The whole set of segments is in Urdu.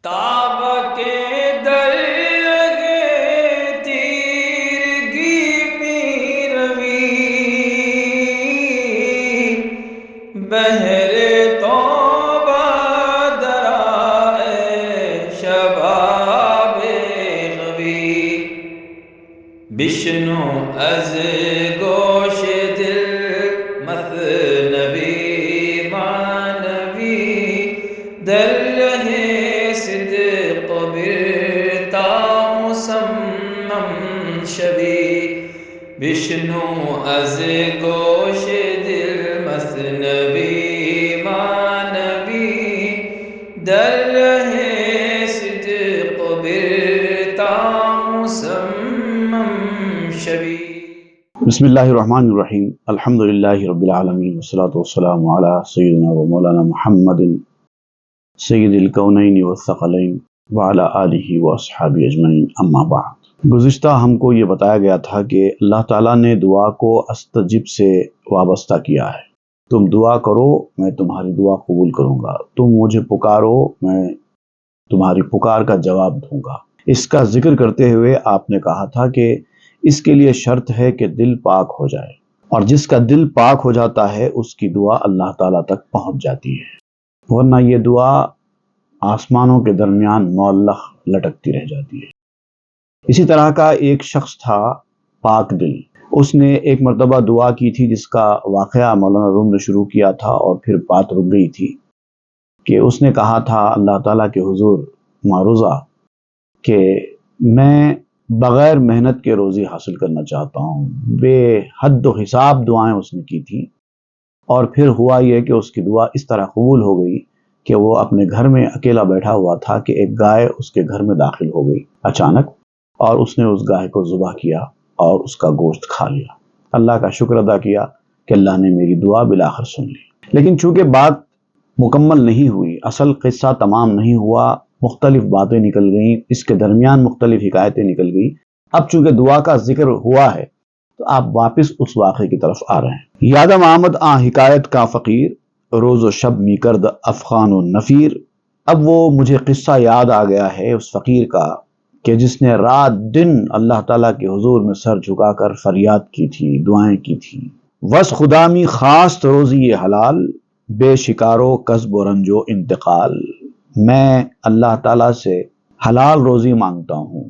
تاب کے در لگے تیرگی می روی بہر توبہ درائے شباب غوی بشنو از گوش دل مثنوی معنوی در رہے صدق برتا مصمم شوی بشنو از گوش دل مثنوی معنوی در رہے صدق برتا مصمم شوی۔ بسم اللہ الرحمن الرحیم، الحمدللہ رب العالمین والصلاة والسلام علی سیدنا و مولانا محمد سید الکونین والثقلین وعلی آلہ و اصحابہ اجمعین، اما بعد۔ گزشتہ ہم کو یہ بتایا گیا تھا کہ اللہ تعالیٰ نے دعا کو استجب سے وابستہ کیا ہے۔ تم دعا کرو، میں تمہاری دعا قبول کروں گا، تم مجھے پکارو، میں تمہاری پکار کا جواب دوں گا۔ اس کا ذکر کرتے ہوئے آپ نے کہا تھا کہ اس کے لیے شرط ہے کہ دل پاک ہو جائے، اور جس کا دل پاک ہو جاتا ہے اس کی دعا اللہ تعالیٰ تک پہنچ جاتی ہے، ورنہ یہ دعا آسمانوں کے درمیان معلق لٹکتی رہ جاتی ہے۔ اسی طرح کا ایک شخص تھا پاک دل، اس نے ایک مرتبہ دعا کی تھی جس کا واقعہ مولانا روم نے شروع کیا تھا، اور پھر بات رک گئی تھی کہ اس نے کہا تھا اللہ تعالیٰ کے حضور معروضہ کہ میں بغیر محنت کے روزی حاصل کرنا چاہتا ہوں۔ بے حد و حساب دعائیں اس نے کی تھی، اور پھر ہوا یہ کہ اس کی دعا اس طرح قبول ہو گئی کہ وہ اپنے گھر میں اکیلا بیٹھا ہوا تھا کہ ایک گائے اس کے گھر میں داخل ہو گئی اچانک، اور اس نے اس گائے کو ذبح کیا اور اس کا گوشت کھا لیا۔ اللہ کا شکر ادا کیا کہ اللہ نے میری دعا بالآخر سن لی۔ لیکن چونکہ بات مکمل نہیں ہوئی، اصل قصہ تمام نہیں ہوا، مختلف باتیں نکل گئیں، اس کے درمیان مختلف حکایتیں نکل گئی۔ اب چونکہ دعا کا ذکر ہوا ہے تو آپ واپس اس واقعے کی طرف آ رہے ہیں۔ یادم آمد حکایت کا فقیر، روز و شب می کرد افغان و نفیر۔ اب وہ مجھے قصہ یاد آ گیا ہے اس فقیر کا کہ جس نے رات دن اللہ تعالیٰ کے حضور میں سر جھکا کر فریاد کی تھی، دعائیں کی تھی۔ وس خدا می خواست روزی حلال، بے شکارو کسب و رنج و انتقال۔ میں اللہ تعالیٰ سے حلال روزی مانگتا ہوں،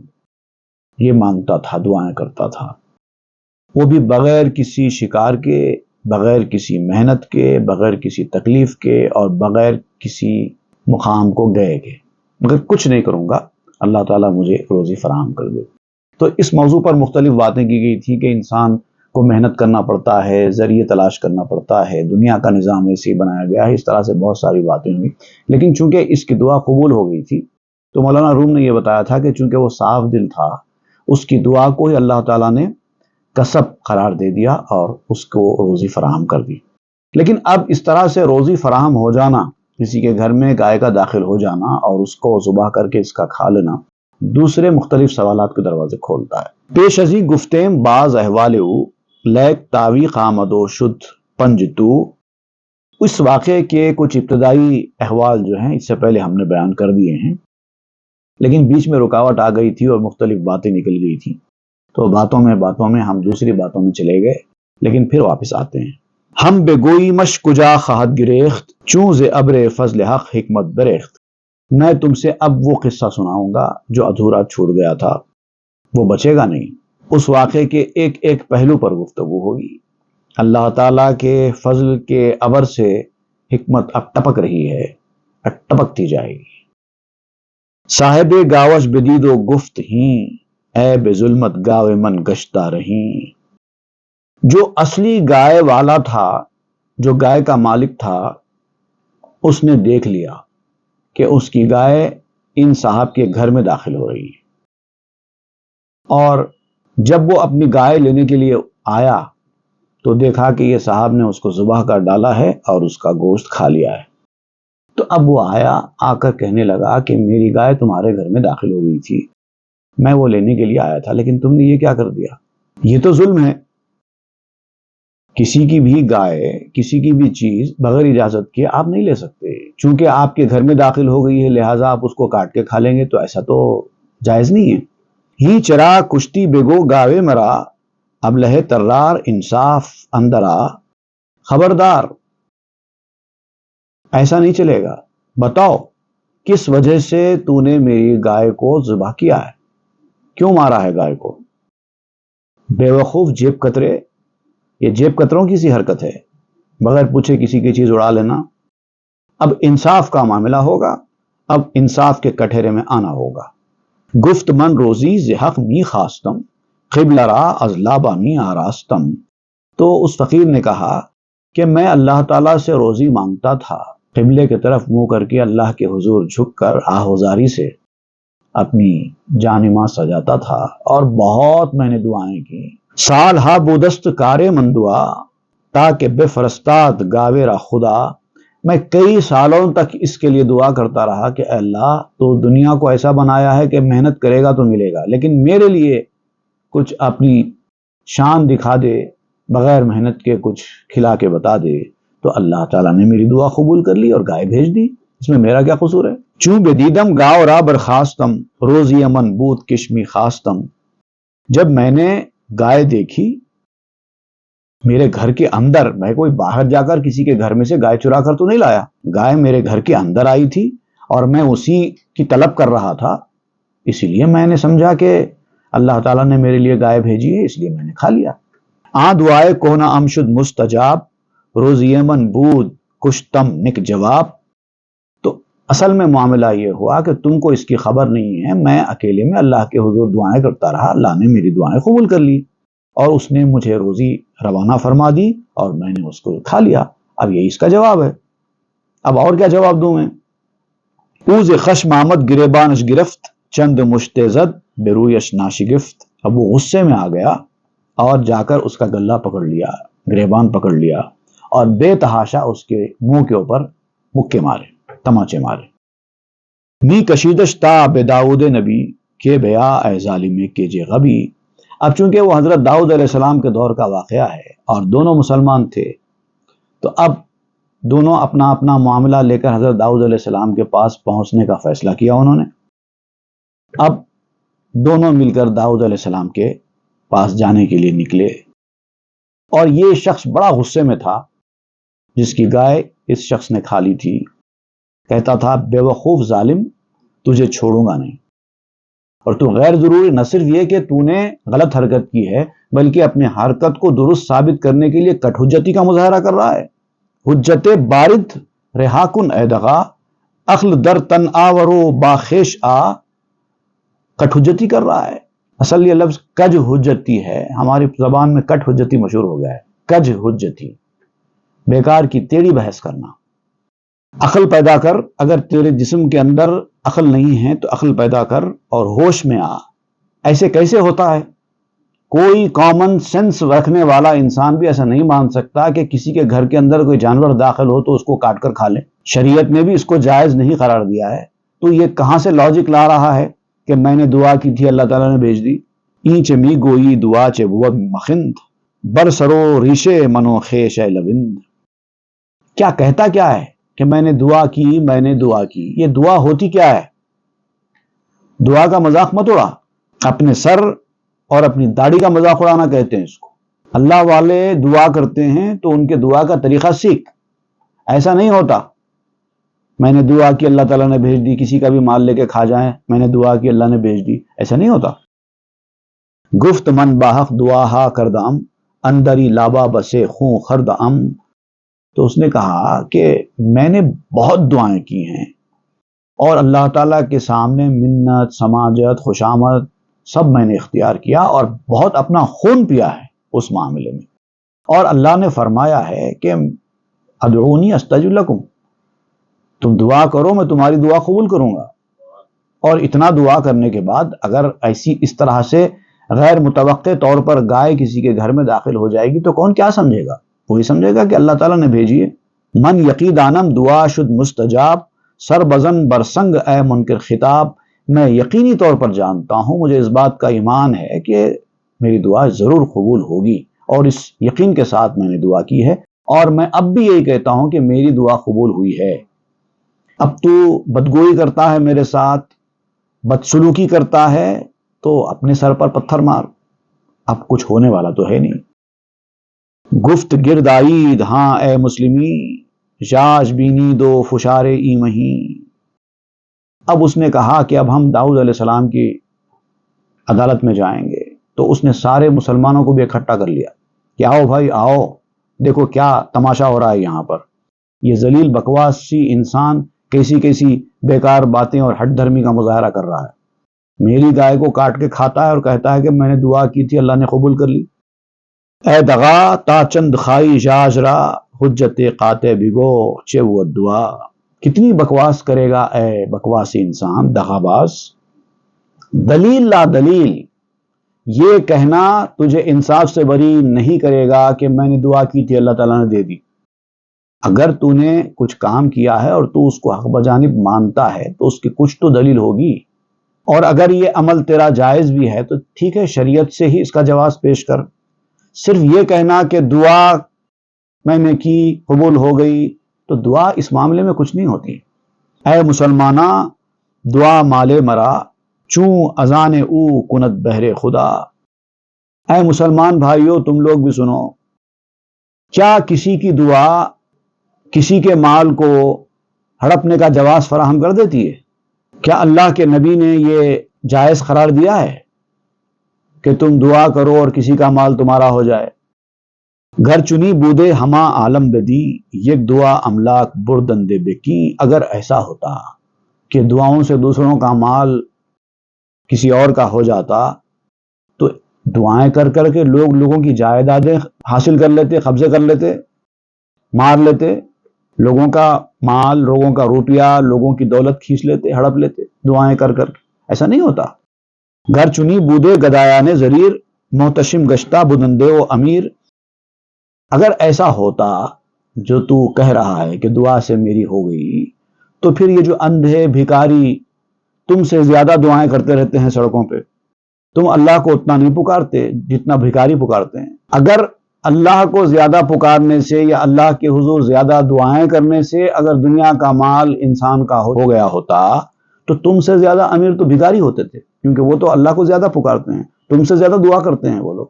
یہ مانگتا تھا، دعائیں کرتا تھا، وہ بھی بغیر کسی شکار کے، بغیر کسی محنت کے، بغیر کسی تکلیف کے، اور بغیر کسی مقام کو گئے کے، مگر کچھ نہیں کروں گا، اللہ تعالیٰ مجھے روزی فراہم کر دے۔ تو اس موضوع پر مختلف باتیں کی گئی تھی کہ انسان کو محنت کرنا پڑتا ہے، ذریعے تلاش کرنا پڑتا ہے، دنیا کا نظام ایسے ہی بنایا گیا ہے، اس طرح سے بہت ساری باتیں ہوئی۔ لیکن چونکہ اس کی دعا قبول ہو گئی تھی تو مولانا روم نے یہ بتایا تھا کہ چونکہ وہ صاف دل تھا، اس کی دعا کو ہی اللہ تعالیٰ نے کسب قرار دے دیا اور اس کو روزی فراہم کر دی۔ لیکن اب اس طرح سے روزی فراہم ہو جانا، کسی کے گھر میں گائے کا داخل ہو جانا اور اس کو ذبح کر کے اس کا کھا لینا، دوسرے مختلف سوالات کے دروازے کھولتا ہے۔ پیش ازی گفتیم بعض احوال او، لیک تاویق آمد و شد پنج تو۔ اس واقعے کے کچھ ابتدائی احوال جو ہیں اس سے پہلے ہم نے بیان کر دیے ہیں، لیکن بیچ میں رکاوٹ آ گئی تھی اور مختلف باتیں نکل گئی تھی، تو باتوں میں ہم دوسری باتوں میں چلے گئے، لیکن پھر واپس آتے ہیں۔ ہم بے گوئی مش کجا خواہد گریخت، چوں ز ابر فضل حق حکمت بریخت۔ میں تم سے اب وہ قصہ سناؤں گا جو ادھورا چھوٹ گیا تھا، وہ بچے گا نہیں۔ اس واقعے کے ایک ایک پہلو پر گفتگو ہوگی۔ اللہ تعالیٰ کے فضل کے ابر سے حکمت اب ٹپک رہی ہے، اب ٹپکتی جائے گی۔ صاحب گاوش بدید و گفت ہی، اے بے ظلمت گاوے من گشتہ رہیں۔ جو اصلی گائے والا تھا، جو گائے کا مالک تھا، اس نے دیکھ لیا کہ اس کی گائے ان صاحب کے گھر میں داخل ہو رہی ہے، اور جب وہ اپنی گائے لینے کے لیے آیا تو دیکھا کہ یہ صاحب نے اس کو ذبح کر ڈالا ہے اور اس کا گوشت کھا لیا ہے۔ تو اب وہ آیا، آ کر کہنے لگا کہ میری گائے تمہارے گھر میں داخل ہو گئی تھی، میں وہ لینے کے لیے آیا تھا، لیکن تم نے یہ کیا کر دیا، یہ تو ظلم ہے۔ کسی کی بھی گائے، کسی کی بھی چیز بغیر اجازت کے آپ نہیں لے سکتے. چونکہ آپ کے گھر میں داخل ہو گئی ہے لہٰذا آپ اس کو کاٹ کے کھا لیں گے، تو ایسا تو جائز نہیں ہے. ہی چرا کشتی بگو گاوے مرا، اب لہے ترار انصاف اندرا. خبردار، ایسا نہیں چلے گا. بتاؤ کس وجہ سے تو نے میری گائے کو ذبح کیا ہے، کیوں مارا ہے گائے کو؟ بے وقوف جیب کترے، یہ جیب کتروں کی سی حرکت ہے، بغیر پوچھے کسی کی چیز اڑا لینا. اب انصاف کا معاملہ ہوگا، اب انصاف کے کٹہرے میں آنا ہوگا. گفت من روزی ز حق می خواستم، قبل را از لابا می آراستم. تو اس فقیر نے کہا کہ میں اللہ تعالیٰ سے روزی مانگتا تھا، قبلے کی طرف منہ کر کے اللہ کے حضور جھک کر آہوزاری سے اپنی جانماں سجاتا تھا، اور بہت میں نے دعائیں کی. سال ہا بودست کارے من دعا، تاکہ بے فرستاد گاوے را خدا. میں کئی سالوں تک اس کے لیے دعا کرتا رہا کہ اے اللہ تو دنیا کو ایسا بنایا ہے کہ محنت کرے گا تو ملے گا، لیکن میرے لیے کچھ اپنی شان دکھا دے، بغیر محنت کے کچھ کھلا کے بتا دے. تو اللہ تعالیٰ نے میری دعا قبول کر لی اور گائے بھیج دی. اس میں میرا کیا قصور ہے؟ چون بدیدم گاؤ را برخاستم، روزی امن بود کشمی خواستم. جب میں نے گائے دیکھی میرے گھر کے اندر، میں کوئی باہر جا کر کسی کے گھر میں سے گائے چرا کر تو نہیں لایا، گائے میرے گھر کے اندر آئی تھی اور میں اسی کی طلب کر رہا تھا، اسی لیے میں نے سمجھا کہ اللہ تعالیٰ نے میرے لیے گائے بھیجی ہے، اس لیے میں نے کھا لیا. آ دعائے کونا امشد مستجاب، روزی من بود کشتم نک جواب. تو اصل میں معاملہ یہ ہوا کہ تم کو اس کی خبر نہیں ہے، میں اکیلے میں اللہ کے حضور دعائیں کرتا رہا، اللہ نے میری دعائیں قبول کر لی اور اس نے مجھے روزی روانہ فرما دی اور میں نے اس کو کھا لیا. اب یہی اس کا جواب ہے. اب اور کیا جواب دوں میں؟ اوز خشم آمد گریبانش گرفت، چند مشتزد برویش ناشگفت. اب وہ غصے میں آ گیا اور جا کر اس کا گلہ پکڑ لیا، گریبان پکڑ لیا اور بے تحاشا اس کے منہ کے اوپر مکے مارے، تماچے مارے. می کشیدش تا بے داؤد نبی، کے بیا اے ظالم کے جے غبی. اب چونکہ وہ حضرت داؤد علیہ السلام کے دور کا واقعہ ہے اور دونوں مسلمان تھے، تو اب دونوں اپنا اپنا معاملہ لے کر حضرت داؤد علیہ السلام کے پاس پہنچنے کا فیصلہ کیا انہوں نے. اب دونوں مل کر داؤد علیہ السلام کے پاس جانے کے لیے نکلے اور یہ شخص بڑا غصے میں تھا جس کی گائے اس شخص نے کھا لی تھی. کہتا تھا بے وقوف ظالم، تجھے چھوڑوں گا نہیں، اور تو غیر ضروری نہ صرف یہ کہ تو نے غلط حرکت کی ہے بلکہ اپنے حرکت کو درست ثابت کرنے کے لیے کٹ حجتی کا مظاہرہ کر رہا ہے. حجت بارد رہا کن اے دغا، عقل در تن آورو باخیش آ. کٹ حجتی کر رہا ہے. اصل یہ لفظ کج حجتی ہے، ہماری زبان میں کٹ حجتی مشہور ہو گیا ہے. کج حجتی، بیکار کی ٹیڑھی بحث کرنا. عقل پیدا کر، اگر تیرے جسم کے اندر عقل نہیں ہے تو عقل پیدا کر اور ہوش میں آ. ایسے کیسے ہوتا ہے؟ کوئی کامن سینس رکھنے والا انسان بھی ایسا نہیں مان سکتا کہ کسی کے گھر کے اندر کوئی جانور داخل ہو تو اس کو کاٹ کر کھا لے. شریعت نے بھی اس کو جائز نہیں قرار دیا ہے. تو یہ کہاں سے لاجک لا رہا ہے کہ میں نے دعا کی تھی اللہ تعالیٰ نے بھیج دی؟ اینچ می گوئی دعا چے بوب مخند، بر سرو ریشے منو خیش اے لوند. کیا کہتا کیا ہے کہ میں نے دعا کی، میں نے دعا کی؟ یہ دعا ہوتی کیا ہے؟ دعا کا مذاق مت اڑا. اپنے سر اور اپنی داڑھی کا مذاق اڑانا کہتے ہیں اس کو. اللہ والے دعا کرتے ہیں تو ان کے دعا کا طریقہ سیکھ. ایسا نہیں ہوتا میں نے دعا کی اللہ تعالیٰ نے بھیج دی، کسی کا بھی مال لے کے کھا جائیں میں نے دعا کی اللہ نے بھیج دی، ایسا نہیں ہوتا. گفت من باحق دعا ہا کردام، اندری لابا بسے خوں خردام. تو اس نے کہا کہ میں نے بہت دعائیں کی ہیں اور اللہ تعالیٰ کے سامنے منت، سماجت، خوشامد سب میں نے اختیار کیا اور بہت اپنا خون پیا ہے اس معاملے میں. اور اللہ نے فرمایا ہے کہ ادعونی استجب لکم، تم دعا کرو میں تمہاری دعا قبول کروں گا. اور اتنا دعا کرنے کے بعد اگر ایسی اس طرح سے غیر متوقع طور پر گائے کسی کے گھر میں داخل ہو جائے گی تو کون کیا سمجھے گا؟ وہی سمجھے گا کہ اللہ تعالیٰ نے بھیجی ہے. من یقیدانم دعا شد مستجاب، سر بزن برسنگ اے منکر خطاب. میں یقینی طور پر جانتا ہوں، مجھے اس بات کا ایمان ہے کہ میری دعا ضرور قبول ہوگی اور اس یقین کے ساتھ میں نے دعا کی ہے، اور میں اب بھی یہی کہتا ہوں کہ میری دعا قبول ہوئی ہے۔ اب تو بدگوئی کرتا ہے میرے ساتھ، بدسلوکی کرتا ہے، تو اپنے سر پر پتھر مار، اب کچھ ہونے والا تو ہے نہیں۔ گفت گرد آئید ہاں اے مسلمی، یاش بینی دو فشار ایمہی۔ اب اس نے کہا کہ اب ہم داؤد علیہ السلام کی عدالت میں جائیں گے، تو اس نے سارے مسلمانوں کو بھی اکٹھا کر لیا کہ آؤ بھائی آؤ، دیکھو کیا تماشا ہو رہا ہے یہاں پر۔ یہ ذلیل بکواسی انسان کیسی کیسی بیکار باتیں اور ہٹ دھرمی کا مظاہرہ کر رہا ہے، میری گائے کو کاٹ کے کھاتا ہے اور کہتا ہے کہ میں نے دعا کی تھی اللہ نے قبول کر لی۔ اے دغا تا چند خائی جاجرا، حجت قاطع بگو چو دعا۔ کتنی بکواس کرے گا اے بکواسی انسان، دغا باز۔ دلیل لا دلیل یہ کہنا تجھے انصاف سے بری نہیں کرے گا کہ میں نے دعا کی تھی اللہ تعالیٰ نے دے دی۔ اگر تو نے کچھ کام کیا ہے اور تو اس کو حق بجانب مانتا ہے تو اس کی کچھ تو دلیل ہوگی، اور اگر یہ عمل تیرا جائز بھی ہے تو ٹھیک ہے، شریعت سے ہی اس کا جواز پیش کر۔ صرف یہ کہنا کہ دعا میں نے کی قبول ہو گئی، تو دعا اس معاملے میں کچھ نہیں ہوتی۔ اے مسلمانہ دعا مالے مرا، چوں اذان او کنت بہر خدا۔ اے مسلمان بھائیو تم لوگ بھی سنو، کیا کسی کی دعا کسی کے مال کو ہڑپنے کا جواز فراہم کر دیتی ہے؟ کیا اللہ کے نبی نے یہ جائز قرار دیا ہے کہ تم دعا کرو اور کسی کا مال تمہارا ہو جائے؟ گھر چنی بودے ہما عالم بدی، یک دعا املاک بردندے بکی۔ اگر ایسا ہوتا کہ دعاؤں سے دوسروں کا مال کسی اور کا ہو جاتا تو دعائیں کر کر کے لوگوں کی جائیدادیں حاصل کر لیتے، قبضے کر لیتے، مار لیتے، لوگوں کا مال، لوگوں کا روپیہ، لوگوں کی دولت کھینچ لیتے، ہڑپ لیتے دعائیں کر کر۔ ایسا نہیں ہوتا۔ گھر چنی بودے گدایانے زریر، محتشم گشتہ بدندے و امیر۔ اگر ایسا ہوتا جو تو کہہ رہا ہے کہ دعا سے میری ہو گئی، تو پھر یہ جو اندھے بھکاری تم سے زیادہ دعائیں کرتے رہتے ہیں سڑکوں پہ، تم اللہ کو اتنا نہیں پکارتے جتنا بھکاری پکارتے ہیں۔ اگر اللہ کو زیادہ پکارنے سے یا اللہ کے حضور زیادہ دعائیں کرنے سے اگر دنیا کا مال انسان کا ہو گیا ہوتا تو تم سے زیادہ امیر تو بھکاری ہوتے تھے، کیونکہ وہ تو اللہ کو زیادہ پکارتے ہیں، تم سے زیادہ دعا کرتے ہیں۔ وہ لوگ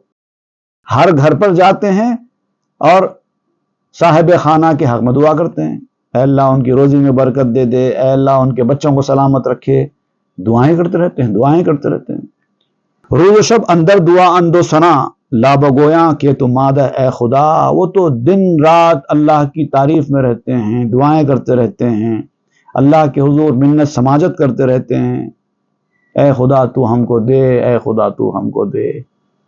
ہر گھر پر جاتے ہیں اور صاحب خانہ کے حق میں دعا کرتے ہیں، اے اللہ ان کی روزی میں برکت دے دے، اے اللہ ان کے بچوں کو سلامت رکھے، دعائیں کرتے رہتے ہیں، دعائیں کرتے رہتے ہیں۔ روز و شب اندر دعا اندو ثنا، لا بگویاں کہ تو مادہ اے خدا۔ وہ تو دن رات اللہ کی تعریف میں رہتے ہیں، دعائیں کرتے رہتے ہیں، اللہ کے حضور منت سماجت کرتے رہتے ہیں، اے خدا تو ہم کو دے، اے خدا تو ہم کو دے۔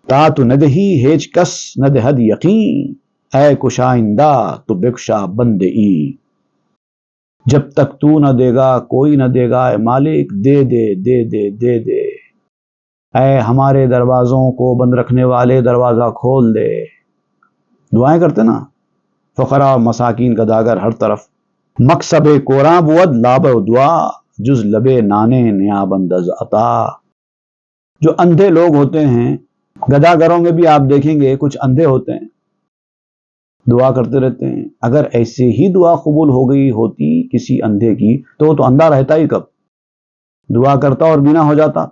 تا تو ندہی ہیچ کس ندہد یقین، اے کشائندہ تو بکشا بند ای۔ جب تک تو نہ دے گا کوئی نہ دے گا، اے مالک دے دے دے دے دے دے۔ اے ہمارے دروازوں کو بند رکھنے والے دروازہ کھول دے۔ دعائیں کرتے نا، فقراء و مساکین گداگر ہر طرف۔ مقصب کوراں بود لاب دعا، جز لبے نانے نیابند از عطا۔ جو اندھے لوگ ہوتے ہیں، گداگروں میں بھی آپ دیکھیں گے کچھ اندھے ہوتے ہیں، دعا کرتے رہتے ہیں۔ اگر ایسے ہی دعا قبول ہو گئی ہوتی کسی اندھے کی تو وہ تو اندھا رہتا ہی کب، دعا کرتا اور بینا ہو جاتا۔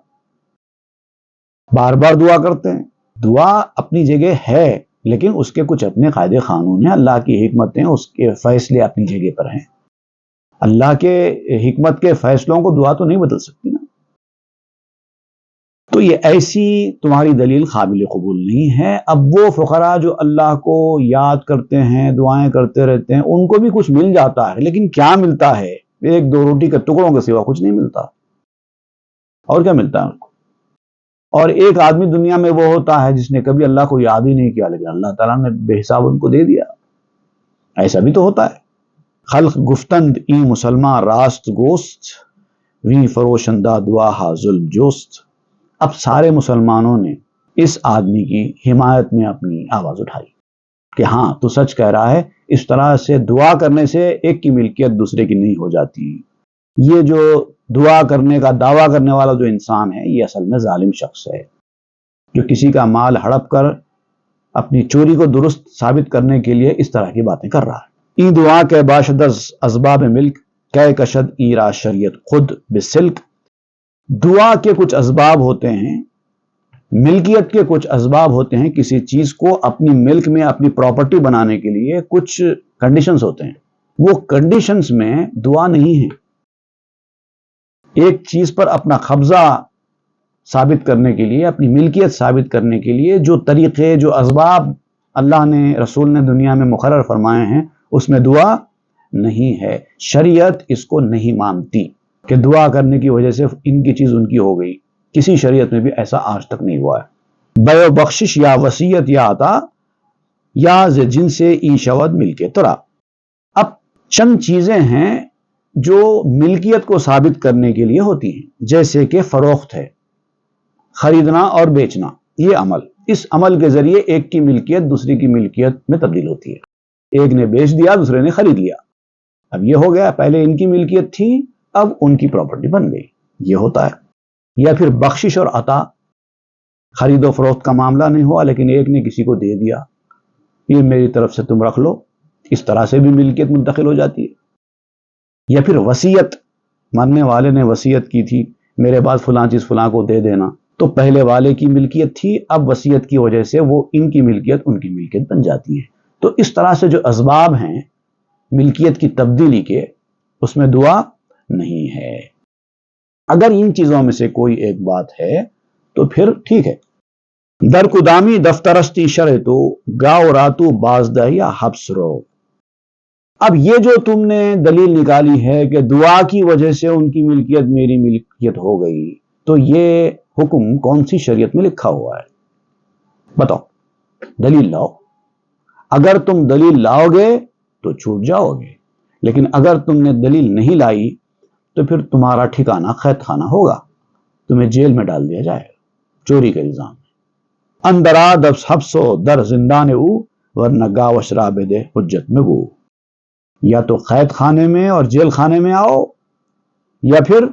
بار بار دعا کرتے ہیں۔ دعا اپنی جگہ ہے، لیکن اس کے کچھ اپنے قاعدے قانون ہیں، اللہ کی حکمتیں، اس کے فیصلے اپنی جگہ پر ہیں۔ اللہ کے حکمت کے فیصلوں کو دعا تو نہیں بدل سکتی نا۔ تو یہ ایسی تمہاری دلیل قابل قبول نہیں ہے۔ اب وہ فقراء جو اللہ کو یاد کرتے ہیں، دعائیں کرتے رہتے ہیں، ان کو بھی کچھ مل جاتا ہے، لیکن کیا ملتا ہے؟ ایک دو روٹی کے ٹکڑوں کے سوا کچھ نہیں ملتا۔ اور کیا ملتا ہے ان کو؟ اور ایک آدمی دنیا میں وہ ہوتا ہے جس نے کبھی اللہ کو یاد ہی نہیں کیا، لیکن اللہ تعالیٰ نے بے حساب ان کو دے دیا۔ ایسا بھی تو ہوتا ہے۔ خلق گفتند ای مسلمان راست گوست، وی فروشندہ دعا ہا ظلم جوست۔ اب سارے مسلمانوں نے اس آدمی کی حمایت میں اپنی آواز اٹھائی کہ ہاں تو سچ کہہ رہا ہے، اس طرح سے دعا کرنے سے ایک کی ملکیت دوسرے کی نہیں ہو جاتی۔ یہ جو دعا کرنے کا دعویٰ کرنے والا جو انسان ہے، یہ اصل میں ظالم شخص ہے، جو کسی کا مال ہڑپ کر اپنی چوری کو درست ثابت کرنے کے لیے اس طرح کی باتیں کر رہا ہے۔ این دعا کے باشد از اسباب ملک کہ کشد ایرا شریعت خود بسلک، دعا کے کچھ اسباب ہوتے ہیں، ملکیت کے کچھ اسباب ہوتے ہیں، کسی چیز کو اپنی ملک میں اپنی پراپرٹی بنانے کے لیے کچھ کنڈیشنز ہوتے ہیں، وہ کنڈیشنز میں دعا نہیں ہے۔ ایک چیز پر اپنا قبضہ ثابت کرنے کے لیے، اپنی ملکیت ثابت کرنے کے لیے جو طریقے، جو اسباب اللہ نے، رسول نے دنیا میں مقرر فرمائے ہیں، اس میں دعا نہیں ہے۔ شریعت اس کو نہیں مانتی کہ دعا کرنے کی وجہ سے ان کی چیز ان کی ہو گئی، کسی شریعت میں بھی ایسا آج تک نہیں ہوا ہے۔ بیع و بخشش یا وصیت یا عطا یا جن سے ای شود مل کے ترا، اب چند چیزیں ہیں جو ملکیت کو ثابت کرنے کے لیے ہوتی ہیں، جیسے کہ فروخت ہے، خریدنا اور بیچنا، یہ عمل، اس عمل کے ذریعے ایک کی ملکیت دوسری کی ملکیت میں تبدیل ہوتی ہے، ایک نے بیچ دیا دوسرے نے خرید لیا، اب یہ ہو گیا، پہلے ان کی ملکیت تھی اب ان کی پراپرٹی بن گئی، یہ ہوتا ہے۔ یا پھر بخشش اور عطا، خرید و فروخت کا معاملہ نہیں ہوا لیکن ایک نے کسی کو دے دیا، یہ میری طرف سے تم رکھ لو، اس طرح سے بھی ملکیت منتقل ہو جاتی ہے۔ یا پھر وصیت، مرنے والے نے وصیت کی تھی میرے بعد فلاں چیز فلاں کو دے دینا، تو پہلے والے کی ملکیت تھی، اب وصیت کی وجہ سے وہ ان کی ملکیت ان کی ملکیت بن جاتی ہے۔ تو اس طرح سے جو اسباب ہیں ملکیت کی تبدیلی کے، اس میں دعا نہیں ہے۔ اگر ان چیزوں میں سے کوئی ایک بات ہے تو پھر ٹھیک ہے۔ در قدامی دفترستی شرطو گاؤ راتو بازدہ یا حبس رو، اب یہ جو تم نے دلیل نکالی ہے کہ دعا کی وجہ سے ان کی ملکیت میری ملکیت ہو گئی، تو یہ حکم کون سی شریعت میں لکھا ہوا ہے؟ بتاؤ، دلیل لاؤ۔ اگر تم دلیل لاؤ گے تو چھوٹ جاؤ گے، لیکن اگر تم نے دلیل نہیں لائی تو پھر تمہارا ٹھکانہ قید خانہ ہوگا، تمہیں جیل میں ڈال دیا جائے گا چوری کے الزام میں۔ اندرا دبس حبسو در زندان او ورنہ گاوش رابد حجت میں گو، یا تو قید خانے میں اور جیل خانے میں آؤ یا پھر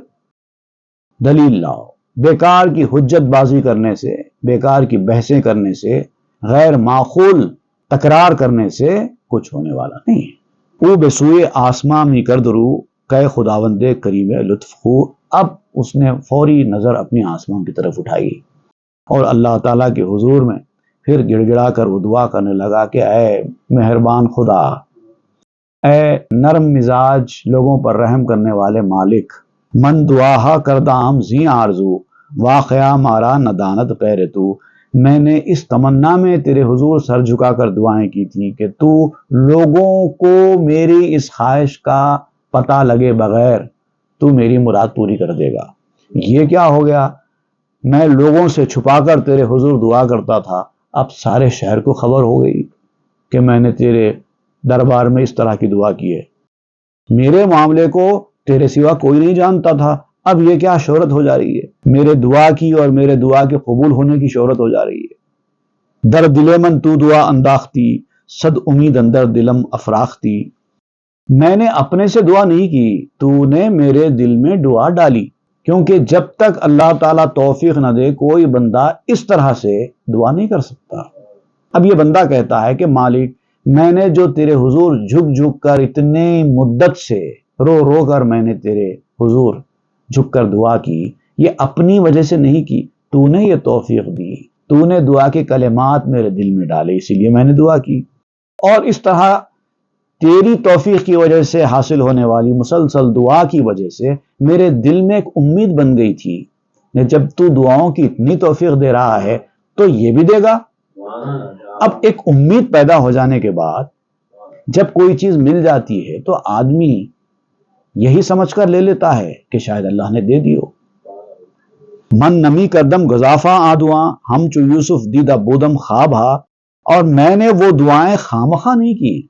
دلیل لاؤ۔ بیکار کی حجت بازی کرنے سے، بیکار کی بحثیں کرنے سے، غیر معقول تکرار کرنے سے کچھ ہونے والا نہیں ہے۔ او بسوئے آسماں می کر درو کہ خداوند کریم لطف خو، اب اس نے فوری نظر اپنی آسمان کی طرف اٹھائی اور اللہ تعالیٰ کے حضور میں پھر گڑ گڑا کر وہ دعا کرنے لگا کہ اے مہربان خدا، اے نرم مزاج لوگوں پر رحم کرنے والے مالک، من دعا کردام زی آرزو واقعہ مارا ندانت پیر تو، میں نے اس تمنا میں تیرے حضور سر جھکا کر دعائیں کی تھی کہ تو لوگوں کو میری اس خواہش کا پتہ لگے بغیر تو میری مراد پوری کر دے گا۔ یہ کیا ہو گیا؟ میں لوگوں سے چھپا کر تیرے حضور دعا کرتا تھا، اب سارے شہر کو خبر ہو گئی کہ میں نے تیرے دربار میں اس طرح کی دعا کی ہے، میرے معاملے کو تیرے سوا کوئی نہیں جانتا تھا، اب یہ کیا شہرت ہو جا رہی ہے، میرے دعا کی اور میرے دعا کے قبول ہونے کی شہرت ہو جا رہی ہے۔ در دل من تو دعا انداختی صد امید اندر دلم افراختی، میں نے اپنے سے دعا نہیں کی، تو نے میرے دل میں دعا ڈالی، کیونکہ جب تک اللہ تعالیٰ توفیق نہ دے کوئی بندہ اس طرح سے دعا نہیں کر سکتا۔ اب یہ بندہ کہتا ہے کہ مالک، میں نے جو تیرے حضور جھک جھک کر اتنے مدت سے رو رو کر میں نے تیرے حضور جھک کر دعا کی، یہ اپنی وجہ سے نہیں کی، تو نے یہ توفیق دی، تو نے دعا کے کلمات میرے دل میں ڈالے، اسی لیے میں نے دعا کی۔ اور اس طرح تیری توفیق کی وجہ سے حاصل ہونے والی مسلسل دعا کی وجہ سے میرے دل میں ایک امید بن گئی تھی کہ جب تو دعاؤں کی اتنی توفیق دے رہا ہے تو یہ بھی دے گا۔ اب ایک امید پیدا ہو جانے کے بعد جب کوئی چیز مل جاتی ہے تو آدمی یہی سمجھ کر لے لیتا ہے کہ شاید اللہ نے دے دیو۔ من نمی کردم گزافہ آدواں ہم چو یوسف دیدہ بودم خواب ہا، اور میں نے وہ دعائیں خامخواہ نہیں کی،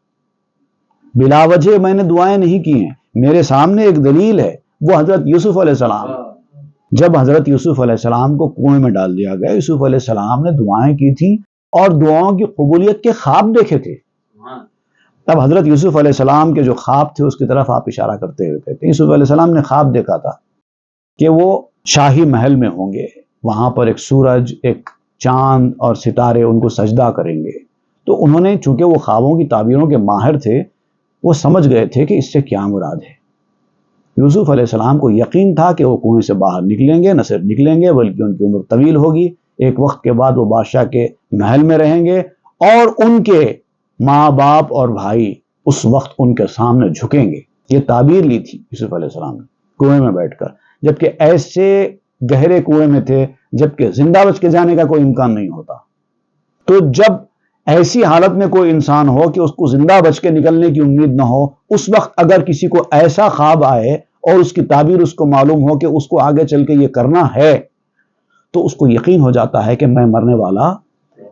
بلا وجہ میں نے دعائیں نہیں کی ہیں۔ میرے سامنے ایک دلیل ہے، وہ حضرت یوسف علیہ السلام، جب حضرت یوسف علیہ السلام کو کنویں میں ڈال دیا گیا، یوسف علیہ السلام نے دعائیں کی تھی اور دعاؤں کی قبولیت کے خواب دیکھے تھے۔ تب حضرت یوسف علیہ السلام کے جو خواب تھے اس کی طرف آپ اشارہ کرتے ہوئے کہتے ہیں، یوسف علیہ السلام نے خواب دیکھا تھا کہ وہ شاہی محل میں ہوں گے، وہاں پر ایک سورج، ایک چاند اور ستارے ان کو سجدہ کریں گے۔ تو انہوں نے، چونکہ وہ خوابوں کی تعبیروں کے ماہر تھے، وہ سمجھ گئے تھے کہ اس سے کیا مراد ہے۔ یوسف علیہ السلام کو یقین تھا کہ وہ کنویں سے باہر نکلیں گے، نہ صرف نکلیں گے بلکہ ان کی عمر طویل ہوگی، ایک وقت کے بعد وہ بادشاہ کے محل میں رہیں گے اور ان کے ماں باپ اور بھائی اس وقت ان کے سامنے جھکیں گے۔ یہ تعبیر لی تھی یوسف علیہ السلام نے کنویں میں بیٹھ کر، جبکہ ایسے گہرے کنویں میں تھے جبکہ زندہ بچ کے جانے کا کوئی امکان نہیں ہوتا۔ تو جب ایسی حالت میں کوئی انسان ہو کہ اس کو زندہ بچ کے نکلنے کی امید نہ ہو، اس وقت اگر کسی کو ایسا خواب آئے اور اس کی تعبیر اس کو معلوم ہو کہ اس کو آگے چل کے یہ کرنا ہے، تو اس کو یقین ہو جاتا ہے کہ میں مرنے والا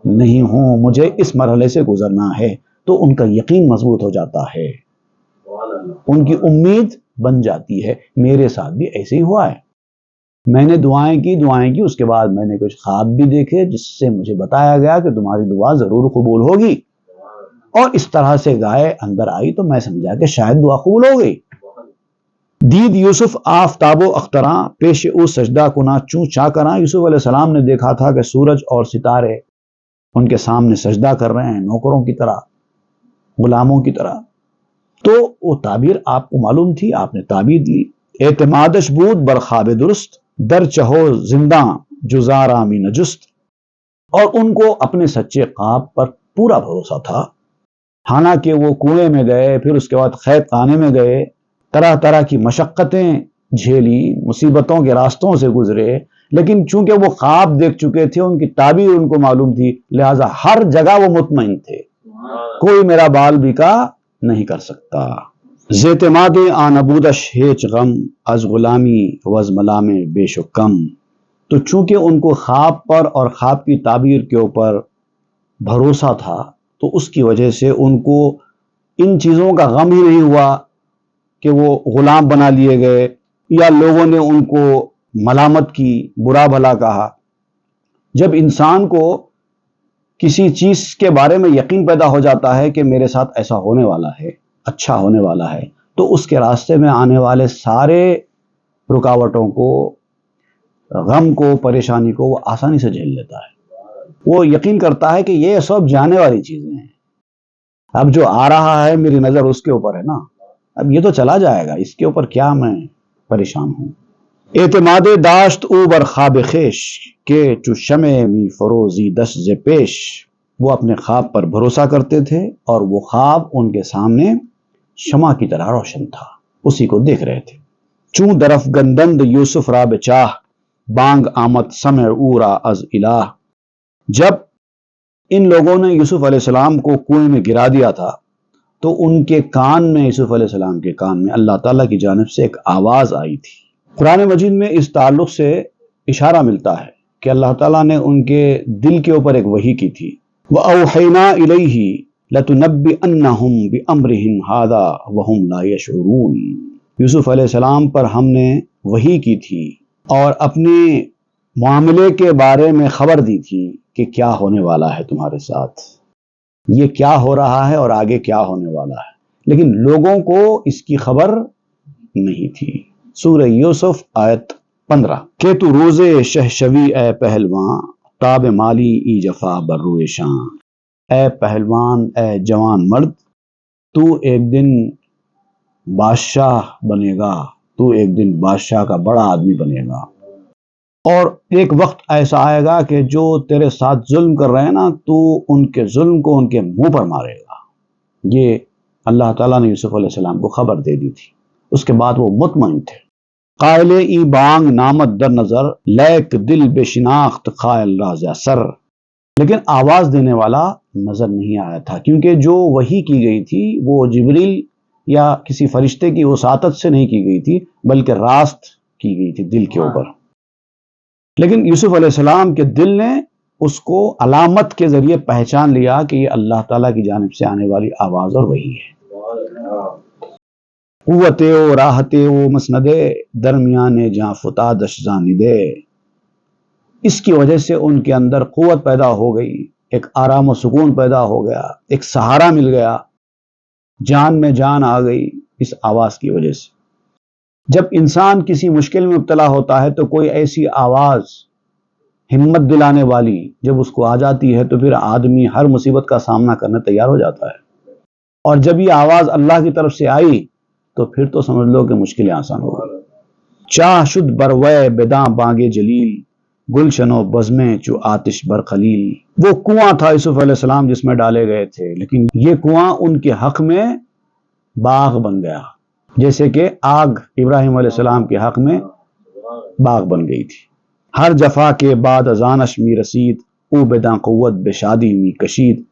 نہیں ہوں، مجھے اس مرحلے سے گزرنا ہے، تو ان کا یقین مضبوط ہو جاتا ہے، ان کی امید بن جاتی ہے۔ میرے ساتھ بھی ایسے ہی ہوا ہے، میں نے دعائیں کی، اس کے بعد میں نے کچھ خواب بھی دیکھے جس سے مجھے بتایا گیا کہ تمہاری دعا ضرور قبول ہوگی، اور اس طرح سے گائے اندر آئی تو میں سمجھا کہ شاید دعا قبول ہو گئی۔ دید یوسف آفتاب و اختراں، پیش او سجدہ کنا چوں چا کراں۔ یوسف علیہ السلام نے دیکھا تھا کہ سورج اور ستارے ان کے سامنے سجدہ کر رہے ہیں، نوکروں کی طرح، غلاموں کی طرح۔ تو وہ تعبیر آپ کو معلوم تھی، آپ نے تعبیر لی۔ اعتمادش بود بر خواب درست، در چہو زندہ جزارا می نجست۔ اور ان کو اپنے سچے خواب پر پورا بھروسہ تھا، حالانکہ وہ کنویں میں گئے، پھر اس کے بعد قید خانے میں گئے، طرح طرح کی مشقتیں جھیلی، مصیبتوں کے راستوں سے گزرے، لیکن چونکہ وہ خواب دیکھ چکے تھے، ان کی تعبیر ان کو معلوم تھی، لہٰذا ہر جگہ وہ مطمئن تھے، کوئی میرا بال بیکا نہیں کر سکتا۔ زیتماد آنبودش ہیچ غم، از غلامی وز ملام بیش و کم۔ تو چونکہ ان کو خواب پر اور خواب کی تعبیر کے اوپر بھروسہ تھا، تو اس کی وجہ سے ان کو ان چیزوں کا غم ہی نہیں ہوا کہ وہ غلام بنا لیے گئے یا لوگوں نے ان کو ملامت کی، برا بھلا کہا۔ جب انسان کو کسی چیز کے بارے میں یقین پیدا ہو جاتا ہے کہ میرے ساتھ ایسا ہونے والا ہے، اچھا ہونے والا ہے، تو اس کے راستے میں آنے والے سارے رکاوٹوں کو، غم کو، پریشانی کو وہ آسانی سے جھیل لیتا ہے۔ وہ یقین کرتا ہے کہ یہ سب جانے والی چیزیں ہیں، اب جو آ رہا ہے میری نظر اس کے اوپر ہے نا، اب یہ تو چلا جائے گا، اس کے اوپر کیا میں پریشان ہوں۔ اعتماد داشت او بر خواب خیش، کہ چو شمع می فروزی دست ز پیش۔ وہ اپنے خواب پر بھروسہ کرتے تھے اور وہ خواب ان کے سامنے شمع کی طرح روشن تھا، اسی کو دیکھ رہے تھے۔ چوں درف گندند یوسف را بچاہ، بانگ آمد سمع او را از الہ۔ جب ان لوگوں نے یوسف علیہ السلام کو کنویں میں گرا دیا تھا تو ان کے کان میں، یوسف علیہ السلام کے کان میں اللہ تعالیٰ کی جانب سے ایک آواز آئی تھی۔ قرآن مجید میں اس تعلق سے اشارہ ملتا ہے کہ اللہ تعالیٰ نے ان کے دل کے اوپر ایک وحی کی تھی۔ وَأَوْحَيْنَا إِلَيْهِ لَتُنَبِّئَنَّهُمْ بِأَمْرِهِمْ هَذَا وَهُمْ لَا يَشْعُرُونَ۔ یوسف علیہ السلام پر ہم نے وحی کی تھی اور اپنے معاملے کے بارے میں خبر دی تھی کہ کیا ہونے والا ہے تمہارے ساتھ، یہ کیا ہو رہا ہے اور آگے کیا ہونے والا ہے، لیکن لوگوں کو اس کی خبر نہیں تھی۔ سورہ یوسف آیت 15۔ کہ تو روزے شہشوی اے پہلوان، تاب مالی ای جفا بر روئے شاں۔ اے پہلوان، اے جوان مرد، تو ایک دن بادشاہ بنے گا، تو ایک دن بادشاہ کا بڑا آدمی بنے گا، اور ایک وقت ایسا آئے گا کہ جو تیرے ساتھ ظلم کر رہے ہیں نا، تو ان کے ظلم کو ان کے منہ پر مارے گا۔ یہ اللہ تعالیٰ نے یوسف علیہ السلام کو خبر دے دی تھی۔ اس کے بعد وہ مطمئن تھے۔ قائل ای بانگ نامت در نظر، لیک دل بے شناخت خائل راز سر۔ لیکن آواز دینے والا نظر نہیں آیا تھا، کیونکہ جو وحی کی گئی تھی وہ جبریل یا کسی فرشتے کی وساطت سے نہیں کی گئی تھی، بلکہ راست کی گئی تھی دل کے اوپر۔ لیکن یوسف علیہ السلام کے دل نے اس کو علامت کے ذریعے پہچان لیا کہ یہ اللہ تعالیٰ کی جانب سے آنے والی آواز اور وحی ہے۔ قوتِ و راحتِ و مسندے، درمیان جاں فتادش زاندے۔ اس کی وجہ سے ان کے اندر قوت پیدا ہو گئی، ایک آرام و سکون پیدا ہو گیا، ایک سہارا مل گیا، جان میں جان آ گئی اس آواز کی وجہ سے۔ جب انسان کسی مشکل میں مبتلا ہوتا ہے تو کوئی ایسی آواز ہمت دلانے والی جب اس کو آ جاتی ہے تو پھر آدمی ہر مصیبت کا سامنا کرنے تیار ہو جاتا ہے، اور جب یہ آواز اللہ کی طرف سے آئی تو پھر تو سمجھ لو کہ مشکلیں آسان ہو گئی۔ چاہ شد بروے بداں بانگے جلیل، گلشن و بزمیں چو آتش بر خلیل۔ وہ کنواں تھا یوسف علیہ السلام جس میں ڈالے گئے تھے، لیکن یہ کنواں ان کے حق میں باغ بن گیا، جیسے کہ آگ ابراہیم علیہ السلام کے حق میں باغ بن گئی تھی۔ ہر جفا کے بعد ازانش می رسید، او بداں قوت بے شادی می کشید۔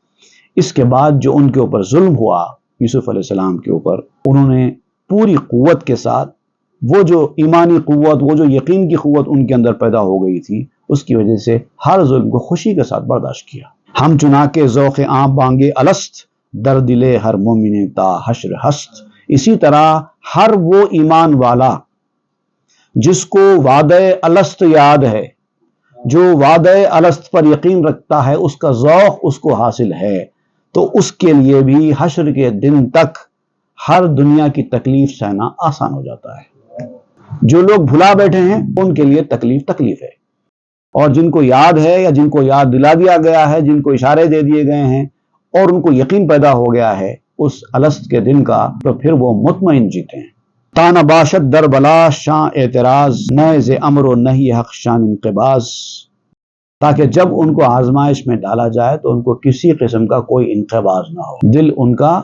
اس کے بعد جو ان کے اوپر ظلم ہوا یوسف علیہ السلام کے اوپر، انہوں نے پوری قوت کے ساتھ وہ جو ایمانی قوت، وہ جو یقین کی قوت ان کے اندر پیدا ہو گئی تھی، اس کی وجہ سے ہر ظلم کو خوشی کے ساتھ برداشت کیا۔ ہم چنا کے ذوق عام بانگے الست، در دلے ہر مومن تا حشر ہست۔ اسی طرح ہر وہ ایمان والا جس کو وعدہ الست یاد ہے، جو وعدہ الست پر یقین رکھتا ہے، اس کا ذوق اس کو حاصل ہے، تو اس کے لیے بھی حشر کے دن تک ہر دنیا کی تکلیف سہنا آسان ہو جاتا ہے۔ جو لوگ بھلا بیٹھے ہیں ان کے لیے تکلیف ہے، اور جن کو یاد ہے یا جن کو یاد دلا دیا گیا ہے، جن کو اشارے دے دیے گئے ہیں اور ان کو یقین پیدا ہو گیا ہے اس الست کے دن کا، تو پھر وہ مطمئن جیتے ہیں۔ تانا باشد در بلا شاں اعتراض، نئے ز امر و نہیں حق شان انقباض۔ تاکہ جب ان کو آزمائش میں ڈالا جائے تو ان کو کسی قسم کا کوئی انقباض نہ ہو، دل ان کا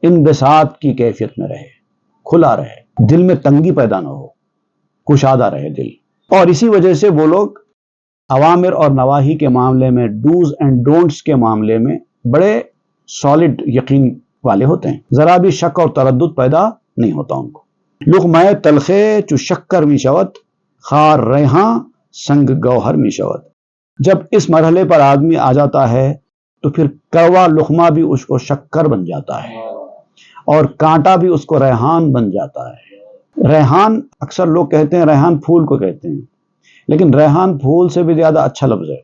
انبساط کی کیفیت میں رہے، کھلا رہے، دل میں تنگی پیدا نہ ہو، کشادہ رہے دل۔ اور اسی وجہ سے وہ لوگ اوامر اور نواہی کے معاملے میں، ڈوز اینڈ ڈونٹس کے معاملے میں بڑے سالڈ یقین والے ہوتے ہیں، ذرا بھی شک اور تردد پیدا نہیں ہوتا ان کو۔ لقمہ تلخے چو شکر می شود، خار ریحاں سنگ گوہر می شود۔ جب اس مرحلے پر آدمی آ جاتا ہے تو پھر کڑوا لقمہ بھی اس کو شکر بن جاتا ہے، اور کانٹا بھی اس کو ریحان بن جاتا ہے۔ ریحان اکثر لوگ کہتے ہیں، ریحان پھول کو کہتے ہیں، لیکن ریحان پھول سے بھی زیادہ اچھا لفظ ہے۔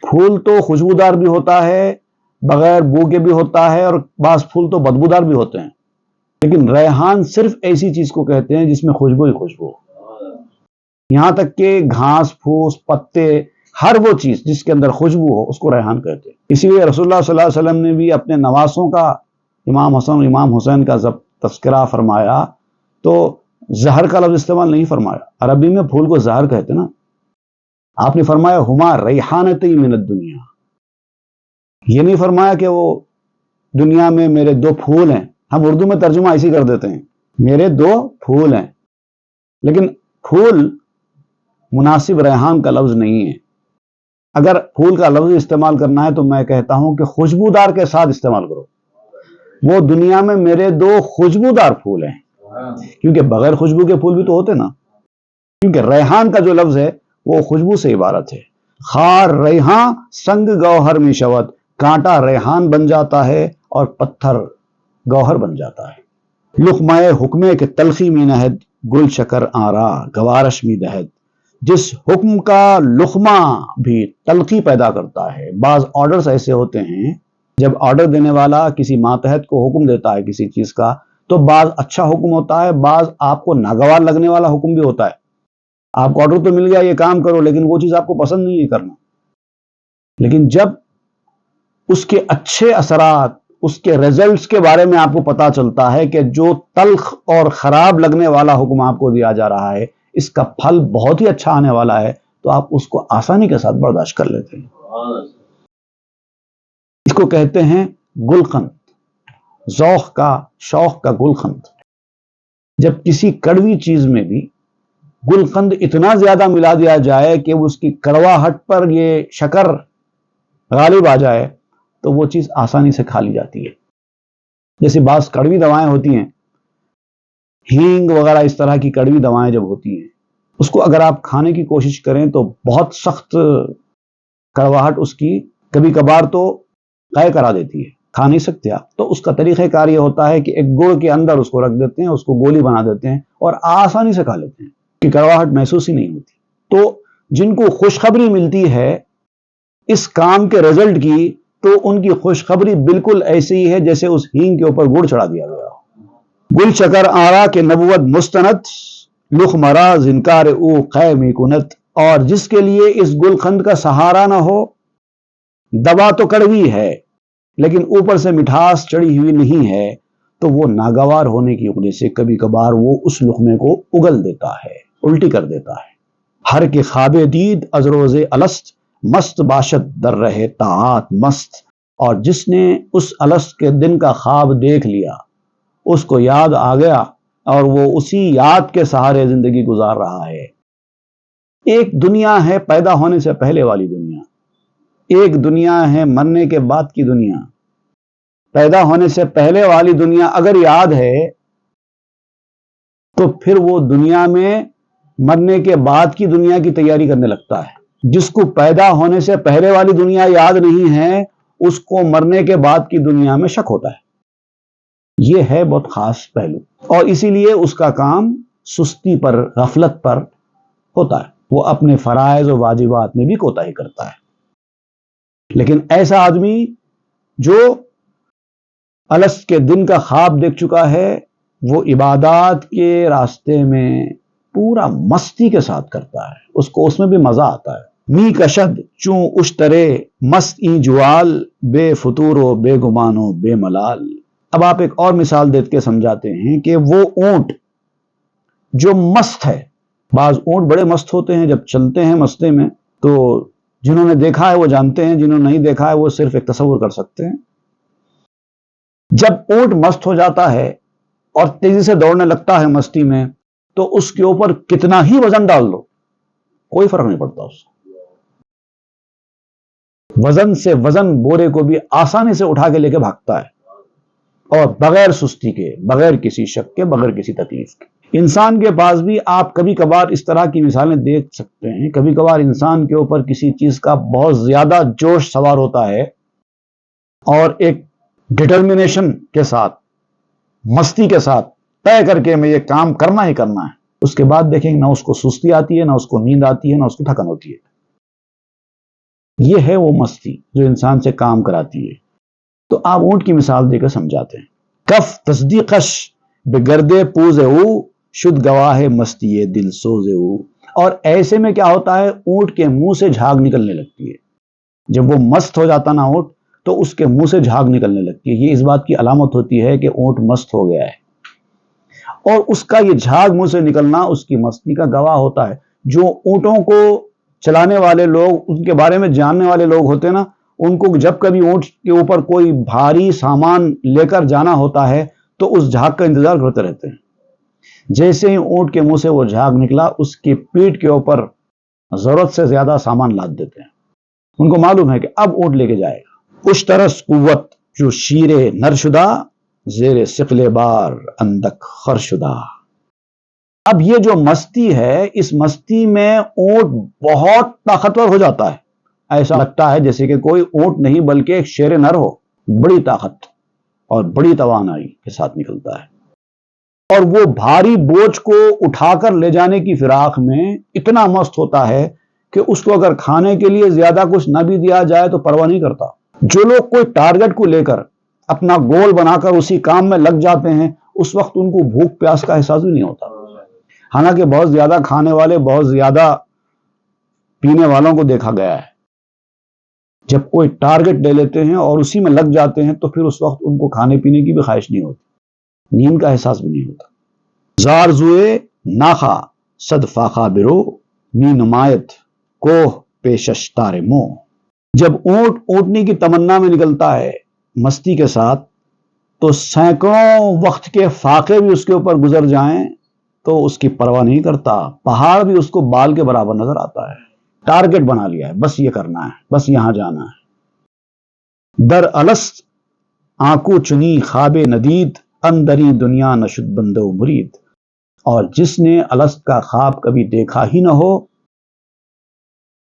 پھول تو خوشبودار بھی ہوتا ہے، بغیر بو کے بھی ہوتا ہے، اور بعض پھول تو بدبودار بھی ہوتے ہیں، لیکن ریحان صرف ایسی چیز کو کہتے ہیں جس میں خوشبو ہی خوشبو ہو۔ یہاں تک کہ گھاس پھوس، پتے، ہر وہ چیز جس کے اندر خوشبو ہو اس کو ریحان کہتے ہیں۔ اسی لیے رسول اللہ صلی اللہ علیہ وسلم نے بھی اپنے نواسوں کا، امام حسن اور امام حسین کا جب تذکرہ فرمایا تو زہر کا لفظ استعمال نہیں فرمایا۔ عربی میں پھول کو زہر کہتے نا، آپ نے فرمایا ہما ریحانتی من الدنیا، یہ نہیں فرمایا کہ وہ دنیا میں میرے دو پھول ہیں۔ ہم اردو میں ترجمہ ایسی کر دیتے ہیں، میرے دو پھول ہیں، لیکن پھول مناسب ریحان کا لفظ نہیں ہے۔ اگر پھول کا لفظ استعمال کرنا ہے تو میں کہتا ہوں کہ خوشبودار کے ساتھ استعمال کرو۔ وہ دنیا میں میرے دو خوشبودار پھول ہیں، کیونکہ بغیر خوشبو کے پھول بھی تو ہوتے نا، کیونکہ ریحان کا جو لفظ ہے وہ خوشبو سے عبارت ہے۔ خار ریحاں سنگ گوہر می شود، کانٹا ریحان بن جاتا ہے اور پتھر گوہر بن جاتا ہے۔ لقمہ حکمے کے تلخی می نہد، گل شکر آرا گوارش می دہد۔ جس حکم کا لقمہ بھی تلخی پیدا کرتا ہے۔ بعض آرڈرز ایسے ہوتے ہیں، جب آرڈر دینے والا کسی ماتحت کو حکم دیتا ہے کسی چیز کا، تو بعض اچھا حکم ہوتا ہے، بعض آپ کو ناگوار لگنے والا حکم بھی ہوتا ہے۔ آپ کو آرڈر تو مل گیا یہ کام کرو، لیکن وہ چیز آپ کو پسند نہیں ہے کرنا، لیکن جب اس کے اچھے اثرات، اس کے ریزلٹس کے بارے میں آپ کو پتا چلتا ہے کہ جو تلخ اور خراب لگنے والا حکم آپ کو دیا جا رہا ہے اس کا پھل بہت ہی اچھا آنے والا ہے، تو آپ اس کو آسانی کے ساتھ برداشت کر لیتے ہیں۔ اس کو کہتے ہیں گلقند، ذوق کا، شوق کا گلقند۔ جب کسی کڑوی چیز میں بھی گلقند اتنا زیادہ ملا دیا جائے کہ اس کی کڑواہٹ پر یہ شکر غالب آ جائے تو وہ چیز آسانی سے کھا لی جاتی ہے۔ جیسے بعض کڑوی دوائیں ہوتی ہیں، ہینگ وغیرہ اس طرح کی کڑوی دوائیں جب ہوتی ہیں، اس کو اگر آپ کھانے کی کوشش کریں تو بہت سخت کڑواہٹ اس کی کبھی کبھار تو قے کرا دیتی ہے، کھا نہیں سکتے آپ۔ تو اس کا طریقہ کار یہ ہوتا ہے کہ ایک گڑ کے اندر اس کو رکھ دیتے ہیں، اس کو گولی بنا دیتے ہیں اور آسانی سے کھا لیتے ہیں کہ کڑواہٹ محسوس ہی نہیں ہوتی۔ تو جن کو خوشخبری ملتی ہے اس کام کے رزلٹ کی، تو ان کی خوشخبری بالکل ایسی ہی ہے جیسے اس ہینگ کے اوپر گڑ چڑھا دیا گیا ہو۔ گل شکر آرا کے نبوت مستند، لخ مرا زنکار او قے می کنت۔ اور جس کے لیے اس گلقند کا سہارا نہ ہو، دوا تو کڑوی ہے لیکن اوپر سے مٹھاس چڑھی ہوئی نہیں ہے، تو وہ ناگوار ہونے کی وجہ سے کبھی کبھار وہ اس لقمے کو اگل دیتا ہے، الٹی کر دیتا ہے۔ ہر کے خواب دید از روز الست، مست باشد در رہے طاعات مست۔ اور جس نے اس الست کے دن کا خواب دیکھ لیا، اس کو یاد آ گیا اور وہ اسی یاد کے سہارے زندگی گزار رہا ہے۔ ایک دنیا ہے پیدا ہونے سے پہلے والی دنیا، ایک دنیا ہے مرنے کے بعد کی دنیا۔ پیدا ہونے سے پہلے والی دنیا اگر یاد ہے تو پھر وہ دنیا میں مرنے کے بعد کی دنیا کی تیاری کرنے لگتا ہے۔ جس کو پیدا ہونے سے پہلے والی دنیا یاد نہیں ہے، اس کو مرنے کے بعد کی دنیا میں شک ہوتا ہے۔ یہ ہے بہت خاص پہلو، اور اسی لیے اس کا کام سستی پر، غفلت پر ہوتا ہے۔ وہ اپنے فرائض و واجبات میں بھی کوتاہی کرتا ہے۔ لیکن ایسا آدمی جو الست کے دن کا خواب دیکھ چکا ہے، وہ عبادات کے راستے میں پورا مستی کے ساتھ کرتا ہے، اس کو اس میں بھی مزہ آتا ہے۔ می کشد چوں اشترے مست این جوال، بے فطور و بے گمان و بے ملال۔ اب آپ ایک اور مثال دیکھ کے سمجھاتے ہیں کہ وہ اونٹ جو مست ہے، بعض اونٹ بڑے مست ہوتے ہیں جب چلتے ہیں مستے میں، تو جنہوں نے دیکھا ہے وہ جانتے ہیں، جنہوں نے نہیں دیکھا ہے وہ صرف ایک تصور کر سکتے ہیں۔ جب اونٹ مست ہو جاتا ہے اور تیزی سے دوڑنے لگتا ہے مستی میں، تو اس کے اوپر کتنا ہی وزن ڈال دو کوئی فرق نہیں پڑتا اس کو۔ وزن سے وزن بورے کو بھی آسانی سے اٹھا کے لے کے بھاگتا ہے، اور بغیر سستی کے، بغیر کسی شک کے، بغیر کسی تکلیف کے۔ انسان کے پاس بھی آپ کبھی کبھار اس طرح کی مثالیں دیکھ سکتے ہیں۔ کبھی کبھار انسان کے اوپر کسی چیز کا بہت زیادہ جوش سوار ہوتا ہے، اور ایک ڈٹرمنیشن کے ساتھ، مستی کے ساتھ طے کر کے میں یہ کام کرنا ہی کرنا ہے۔ اس کے بعد دیکھیں نہ اس کو سستی آتی ہے، نہ اس کو نیند آتی ہے، نہ اس کو تھکن ہوتی ہے۔ یہ ہے وہ مستی جو انسان سے کام کراتی ہے۔ تو آپ اونٹ کی مثال دے کر سمجھاتے ہیں۔ کف تصدیقش بگردے پوزے او، شد گواہ مستی دل سوزے او۔ اور ایسے میں کیا ہوتا ہے، اونٹ کے منہ سے جھاگ نکلنے لگتی ہے۔ جب وہ مست ہو جاتا نا اونٹ، تو اس کے منہ سے جھاگ نکلنے لگتی ہے۔ یہ اس بات کی علامت ہوتی ہے کہ اونٹ مست ہو گیا ہے، اور اس کا یہ جھاگ منہ سے نکلنا اس کی مستی کا گواہ ہوتا ہے۔ جو اونٹوں کو چلانے والے لوگ، ان کے بارے میں جاننے والے لوگ ہوتے ہیں نا، ان کو جب کبھی اونٹ کے اوپر کوئی بھاری سامان لے کر جانا ہوتا ہے تو اس جھاگ کا انتظار کرتے رہتے ہیں۔ جیسے ہی اونٹ کے منہ سے وہ جھاگ نکلا، اس کی پیٹھ کے اوپر ضرورت سے زیادہ سامان لاد دیتے ہیں۔ ان کو معلوم ہے کہ اب اونٹ لے کے جائے گا۔ اشترس قوت جو شیرے نر شدہ، زیر ثقل بار اندک خر شدہ۔ اب یہ جو مستی ہے، اس مستی میں اونٹ بہت طاقتور ہو جاتا ہے۔ ایسا لگتا ہے جیسے کہ کوئی اونٹ نہیں بلکہ ایک شیر نر ہو، بڑی طاقت اور بڑی توانائی کے ساتھ نکلتا ہے، اور وہ بھاری بوجھ کو اٹھا کر لے جانے کی فراق میں اتنا مست ہوتا ہے کہ اس کو اگر کھانے کے لیے زیادہ کچھ نہ بھی دیا جائے تو پرواہ نہیں کرتا۔ جو لوگ کوئی ٹارگٹ کو لے کر اپنا گول بنا کر اسی کام میں لگ جاتے ہیں، اس وقت ان کو بھوک پیاس کا احساس بھی نہیں ہوتا۔ حالانکہ بہت زیادہ کھانے والے، بہت زیادہ پینے والوں کو دیکھا گیا ہے، جب کوئی ٹارگٹ لے لیتے ہیں اور اسی میں لگ جاتے ہیں تو پھر اس وقت ان کو کھانے پینے کی بھی خواہش نہیں ہوتی، نیند کا احساس بھی نہیں ہوتا۔ زار زوئے ناخا صد فاخا برو، می نمایت کوہ پیشش تارے مو۔ جب اونٹ اونٹنی کی تمنا میں نکلتا ہے مستی کے ساتھ، تو سینکڑوں وقت کے فاقے بھی اس کے اوپر گزر جائیں تو اس کی پرواہ نہیں کرتا۔ پہاڑ بھی اس کو بال کے برابر نظر آتا ہے۔ ٹارگٹ بنا لیا ہے، بس یہ کرنا ہے، بس یہاں جانا ہے۔ در الست آنکو چنی خواب ندید، اندری دنیا نشد بندو مرید۔ اور جس نے الست کا خواب کبھی دیکھا ہی نہ ہو،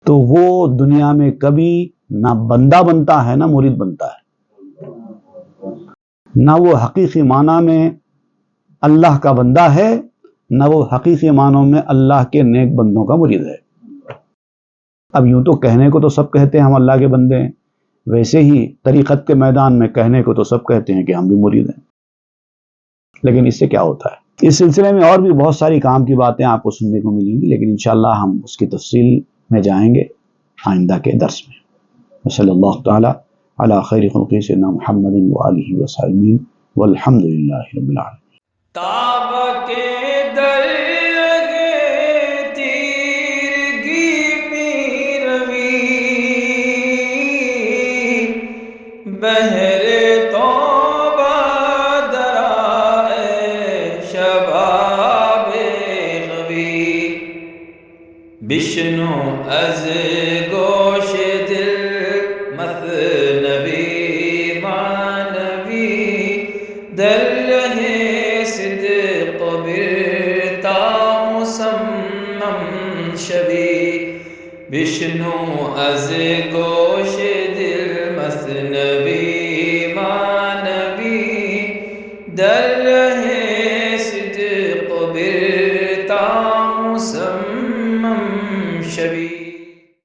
تو وہ دنیا میں کبھی نہ بندہ بنتا ہے نہ مرید بنتا ہے، نہ وہ حقیقی معنی میں اللہ کا بندہ ہے، نہ وہ حقیقی معنوں میں اللہ کے نیک بندوں کا مرید ہے۔ اب یوں تو کہنے کو تو سب کہتے ہیں ہم اللہ کے بندے ہیں، ویسے ہی طریقت کے میدان میں کہنے کو تو سب کہتے ہیں کہ ہم بھی مرید ہیں، لیکن اس سے کیا ہوتا ہے؟ اس سلسلے میں اور بھی بہت ساری کام کی باتیں آپ کو سننے کو ملیں گی، لیکن انشاءاللہ ہم اس کی تفصیل میں جائیں گے آئندہ کے درس میں۔ صلی اللہ تعالی علی خیر خلقہ سیدنا محمد وآلہ وصحبہ والحمد للہ رب العالمین۔ تاب کے در لگے تیرگی میں روی، بہر توبہ درائے شباب خوی، بشنو از گوش دل مثنوی معنوی، در رہے صدق برتا مصمم شوی، بشنو از گوش